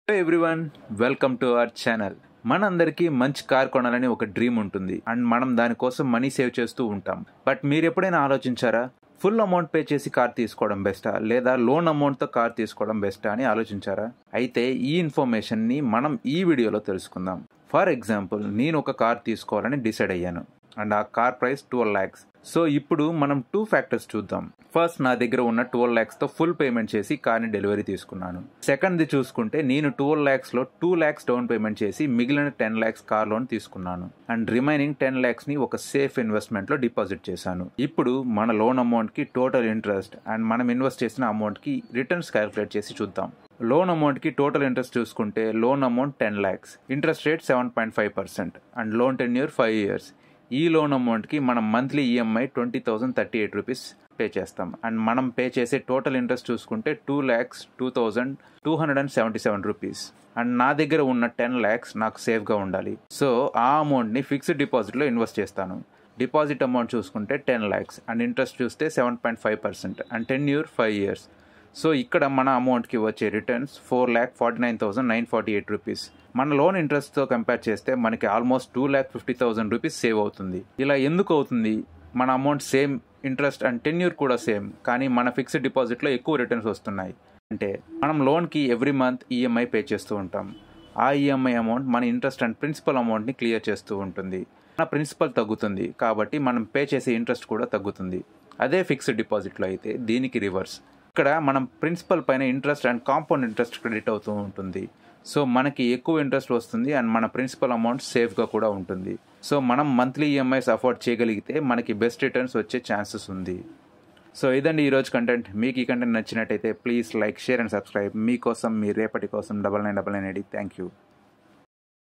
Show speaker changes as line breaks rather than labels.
Hello everyone, welcome to our channel. మనందరికీ మంచి car కొనాలని ఒక డ్రీమ్ ఉంటుంది అండ్ మనం దానికోసం మనీ సేవ్ చేస్తూ ఉంటాం. బట్ మీరు ఎప్పుడైనా ఆలోచించారా, ఫుల్ అమౌంట్ పే చేసి కార్ తీసుకోవడం బెస్టా లేదా లోన్ అమౌంట్తో కార్ తీసుకోవడం బెస్టా అని ఆలోచించారా? అయితే ఈ ఇన్ఫర్మేషన్ని మనం ఈ వీడియోలో తెలుసుకుందాం. ఫర్ ఎగ్జాంపుల్, నేను ఒక కార్ తీసుకోవాలని డిసైడ్ అయ్యాను అండ్ ఆ కార్ ప్రైస్ 12 lakhs. సో ఇప్పుడు మనం 2 factors చూద్దాం. ఫస్ట్, నా దగ్గర ఉన్న 12 lakhsతో ఫుల్ పేమెంట్ చేసి కార్ని డెలివరీ తీసుకున్నాను. సెకండ్ది చూసుకుంటే, నేను 12 lakhsలో 2 lakhs డౌన్ పేమెంట్ చేసి మిగిలిన 10 lakhs కార్ లోన్ తీసుకున్నాను అండ్ రిమైనింగ్ 10 lakhsని ఒక సేఫ్ ఇన్వెస్ట్మెంట్లో డిపాజిట్ చేశాను. ఇప్పుడు మన లోన్ అమౌంట్కి టోటల్ ఇంట్రెస్ట్ అండ్ మనం ఇన్వెస్ట్ చేసిన అమౌంట్కి రిటర్న్స్ క్యాలిక్యులేట్ చేసి చూద్దాం. లోన్ అమౌంట్కి టోటల్ ఇంట్రెస్ట్ చూసుకుంటే, loan amount 10 lakhs, interest rate 7.5% and loan tenure 5 years. ఈ లోన్ అమౌంట్కి మనం మంత్లీ ఈఎంఐ 20,038 రూపీస్ పే చేస్తాం అండ్ మనం పే చేసే టోటల్ ఇంట్రెస్ట్ చూసుకుంటే 2,02,277 రూపీస్. అండ్ నా దగ్గర ఉన్న 10 lakhs నాకు సేఫ్గా ఉండాలి. సో ఆ అమౌంట్ని ఫిక్స్డ్ డిపాజిట్లో ఇన్వెస్ట్ చేస్తాను. డిపాజిట్ అమౌంట్ చూసుకుంటే 10 lakhs అండ్ ఇంట్రెస్ట్ చూస్తే 7.5% అండ్ టెన్యూర్ 5 years. సో ఇక్కడ మన అమౌంట్కి వచ్చే రిటర్న్స్ 4,49,948 రూపీస్. మన లోన్ ఇంట్రెస్ట్తో కంపేర్ చేస్తే మనకి ఆల్మోస్ట్ 2,50,000 రూపీస్ సేవ్ అవుతుంది. ఇలా ఎందుకు అవుతుంది? మన amount same, interest and tenure కూడా సేమ్, కానీ మన ఫిక్స్డ్ డిపాజిట్లో ఎక్కువ రిటర్న్స్ వస్తున్నాయి. అంటే మనం లోన్కి ఎవ్రీ మంత్ ఈఎంఐ పే చేస్తూ ఉంటాం. ఆ ఈఎంఐ అమౌంట్ మన ఇంట్రెస్ట్ అండ్ ప్రిన్సిపల్ అమౌంట్ని క్లియర్ చేస్తూ ఉంటుంది. మన ప్రిన్సిపల్ తగ్గుతుంది కాబట్టి మనం పే చేసే ఇంట్రెస్ట్ కూడా తగ్గుతుంది. అదే ఫిక్స్డ్ డిపాజిట్లో అయితే దీనికి రివర్స్. ఇక్కడ మనం ప్రిన్సిపల్ పైన interest and compound interest credit అవుతూ ఉంటుంది. సో మనకి ఎక్కువ ఇంట్రెస్ట్ వస్తుంది అండ్ మన ప్రిన్సిపల్ అమౌంట్ సేఫ్గా కూడా ఉంటుంది. సో మనం మంత్లీ ఈఎంఐస్ అఫోర్డ్ చేయగలిగితే మనకి బెస్ట్ రిటర్న్స్ వచ్చే ఛాన్సెస్ ఉంది. సో ఇదండి ఈరోజు కంటెంట్. మీకు ఈ కంటెంట్ నచ్చినట్టయితే please like, share and subscribe. మీకోసం, మీ రేపటి కోసం 9999 థ్యాంక్ యూ.